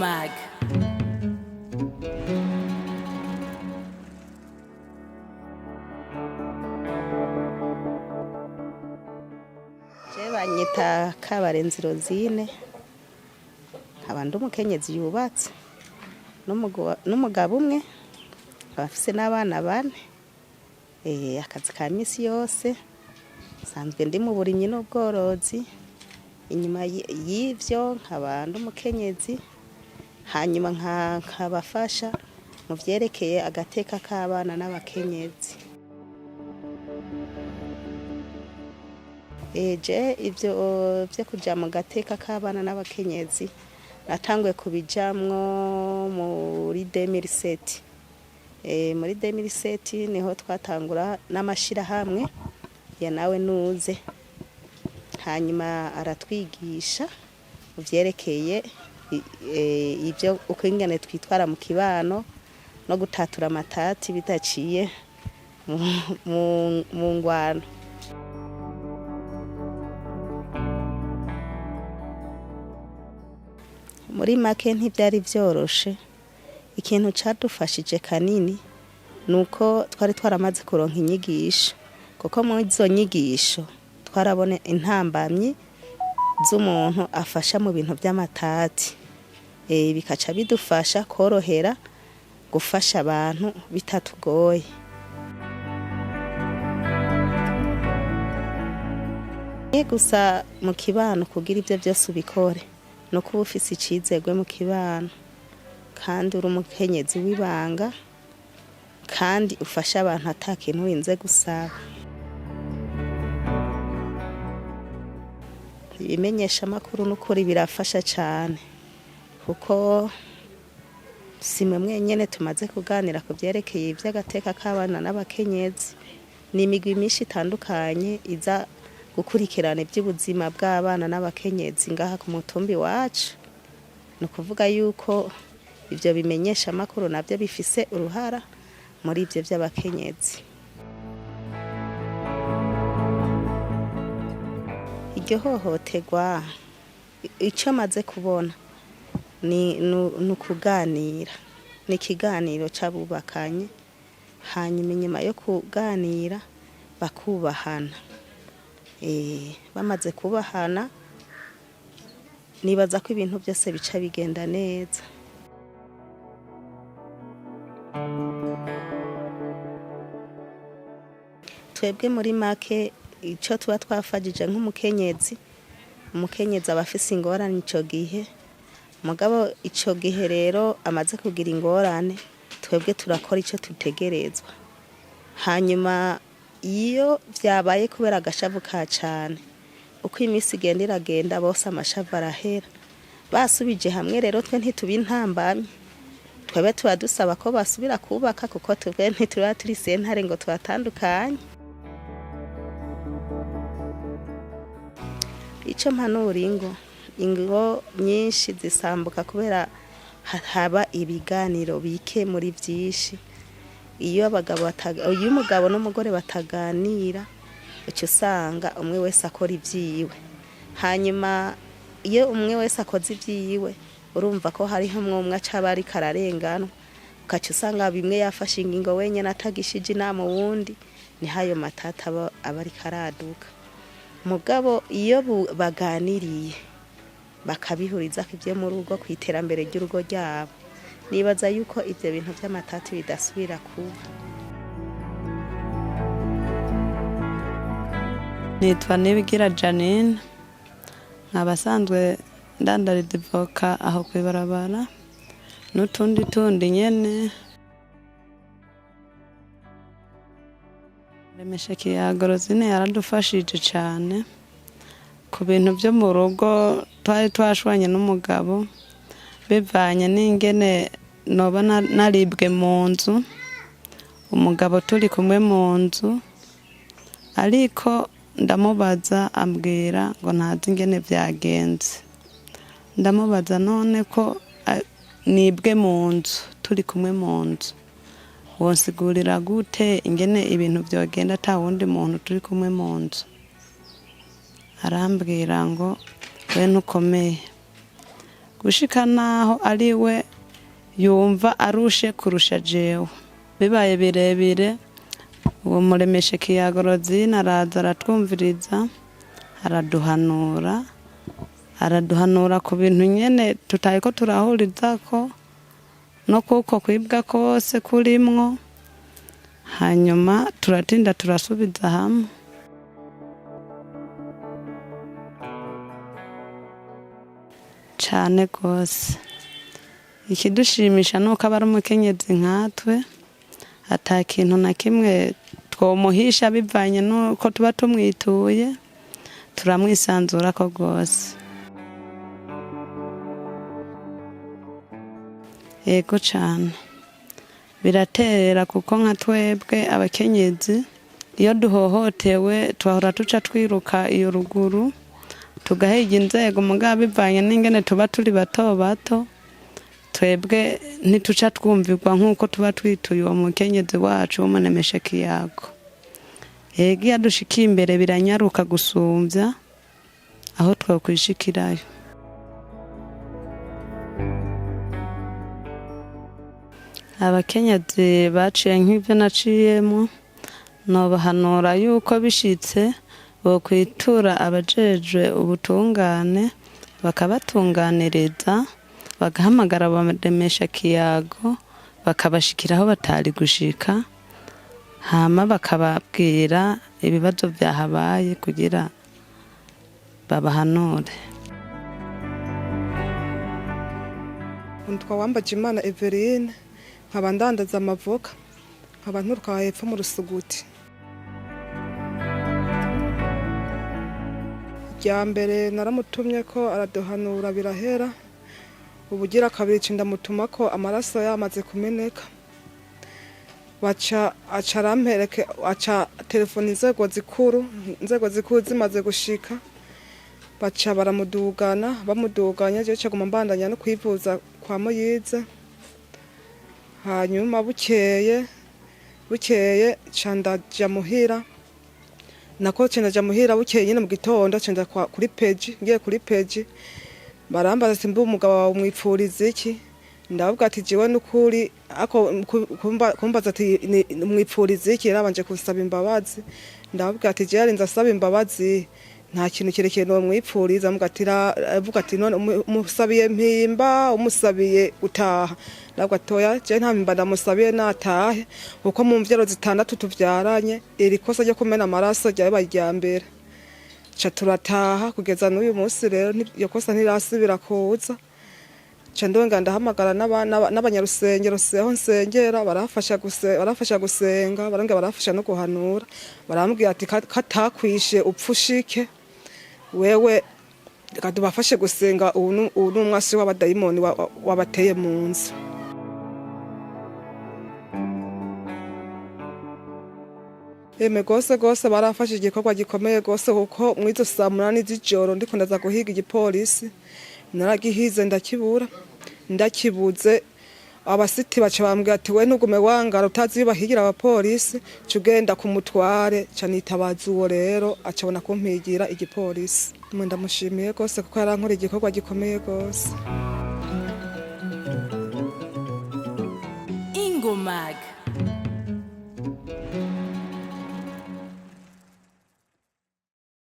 Mag. Je banyita Kabarenzi Rosine, nkaba ndi umukenyezi yubatse n'umugabo umwe, abafise n'abana bane. Akazi ka misi yose sanzwe ndi mu burimyi n'ubworozi. Inyuma y'ivyo nkaba ndi umukenyezi, hanyuma nkabafasha mu vyerekeye agateka k'abana n'abakenyezi. Je ivyo vyo kuja mu gateka k'abana n'abakenyezi natanguye kubijamwo muri 2007. Muri 2007 niho twatangura n'amashirahamwe ya nawe nuze, hanyuma aratwigisha mu vyerekeye ivyo uko ingene twitwara mu kibano no gutatura amatati bidaciye mu ngwano. Muri make ntivyari vyoroshe, ikintu cadufashije kanini nuko twari twaramaze kuronka inyigisho, kuko muri izo nyigisho twarabone intambamyi z'umuntu afasha mu bintu vy'amatati. Bikaca bidufasha korohera gufasha abantu bitatugoye. Gusa mu kibano kugira ivyo vyose ubikore no kuba ufise icizegwe mu kibano, kandi uri umukenyezi w'ibanga, kandi ufasha abantu ata kintu urinze gusaba. Ibimenyesha makuru n'ukuri birafasha cane, kuko simwe mwenyene tumaze kuganira ku vyerekeye ivy'agateka k'abana n'abakenyezi. Ni imigwi myinshi itandukanye iza gukurikirana iby'ubuzima bw'abana n'abakenyezi ngaha ku mutumbi wacu. No kuvuga yuko ivyo bimenyesha makuru navyo bifise uruhara muri ivyo vy'abakenyezi. Iryo hohoterwa ico maze kubona ni ukuganira, ni ikiganiro c'abubakanye, hanyuma inyuma yo kuganira bakubahana. Bamaze kubahana nibaza ko ibintu byose bica bigenda neza. Twebwe muri make ico tuba twafajije nk'umukenyezi, umukenyezi aba afise ingorane ico gihe, mugabo ico gihe rero amaze kugira ingorane twebwe turakora ico tutegerezwa. Hanyuma iyo vyabaye kubera agashavu ka cane, uko imisi igenda iragenda bose amashavu arahera. Basubije hamwe rero twe ntituba intambamyi, twebwe tuba dusaba ko basubira kubaka, kuko twebwe ntituba turi sentare ngo tubatandukanye. Ico mpanura ingo nyinshi zisambuka kubera haba ibiganiro bike muri vyinshi. Iyo umugabo n'umugore bataganira, uca usanga umwe wese akora ivyiwe. Hanyuma iyo umwe wese akoze ivyiwe, urumva ko hariho umwe aca aba ariko ararenganwa, ugaca usanga bimwe yafashe ingingo wenyene atagishije inama uwundi, niho ayo matata aba ariko araduka. Mugabo iyo baganiriye bakabihurizako ivyo mu rugo, kw'iterambere ry'urugo ryabo, nibaza yuko ivyo bintu vy'amatati bidasubira kuba. Nitwa Nibigira Janine, nk'abasanzwe ndandariza ivoka aho kwibarabara n'utundi nyene. Remeshakiyago Rosine yaradufashije cane ku bintu vyo mu rugo. Twari twashwanye n'umugabo bivanye n'ingene noba naribwe mu nzu, umugabo turi kumwe mu nzu, ariko ndamubaza ambwira ngo ntazi ingene vyagenze. Ndamubaza none ko nibwe mu nzu turi kumwe mu nzu, wonsigurira gute ingene ibintu vyogenda ata wundi muntu turi kumwe mu nzu? Arambwira ngo we ntukomeye, gushika naho ari we yumva arushe kurusha jewe. Bibaye birebire uwo muremeshe kiyago Rozine araza aratwumviriza, araduhanura ku bintu nyene tutayiko turahurizako no kuko kwibwa kose kurimwo, hanyuma turatinda turasubiza hamwe. Cane gose ikidushimisha nuko aba ari umukenyezi nkatwe, ata kintu na kimwe twomuhisha bivanye nuko tuba tumwituye, turamwisanzurako gose. Yego cane biratera, kuko nka twebwe abakenyezi iyo duhohotewe twahora tuca twiruka iyo ruguru tugahiga inzego, mugabo bivanye n'ingene tuba turi bato bato, twebwe ntituca twumvirwa nk'uko tuba twituye uwo mukenyezi wacu w'umunemeshe kiyago. Yego iyo adushikiye imbere biranyaruka gusumvya aho twokwishikirayo. Abakenyezi baciye nk'ivyo naciyemo, nobahanura yuko bishitse bokwitura abajejwe ubutungane bakabatunganiriza, bagahamagara abamuremesha kiyago bakabashikiraho batari gushika, hama bakababwira ibibazo vyahabaye kugira babahanure. Ntwa Wambajimana Everine, nkaba ndandaza amavoka, nkaba nturuka hepfo mu Rusuguti. Irya mbere naramutumye ko araduhanura birahera, ubugira kabiri cindamutuma ko amaraso yamaze kumeneka, aca telefoni inzego zikuru zimaze gushika, baca bamuduganya je caguma mbandanya no kwivuza kwa Moyize. Hanyuma bukeye candaja muhira, nako cendaja muhira bukeye nyine mu gitondo cenda kuri peji, ngiye kuri peji barambaza ati mbu umugabo wawe umwipfuriza iki? Ndavuga ati jewe n'ukuri ako kumbaza ati umwipfuriza iki, yarabanje kusaba imbabazi. Ndavuga ati jewe arinze asaba imbabazi nta kintu kirekire no mwipfuriza, avuga ati none umusabiye mpimba umusabiye utaha. Ndavuga toya je nta mpimba ndamusabiye natahe, uko mu mvyaro zitandatu tuvyaranye iri kosa ryo kumena amaraso ryabaye irya mbere. Ca turataha kugeza n'uyu munsi rero iyo kosa ntirasubira kuza. Ca ndonga ndahamagara n'abanyarusengero seho nsengera, barafasha gusenga, barafasha no guhanura, barambwira ati katakwishe upfushike wewe, kadubafashe gusenga, ubu n'umwasi w'abadayimoni wabateye mu nzu. Eme gose barafashe igikorwa gikomeye gose, kuko mwizo saa 8 z'ijoro ndiko ndaza guhiga igipolisi, naragihize ndakibuze, abasiti baca bambwira ati we ntugume wangara utazi bahigira abapolisi, cugenda kumutware. Ca nitabaza uwo rero acabona kumpigira igipolisi. Ndamushimiye gose kuko yarankora igikorwa gikomeye gose.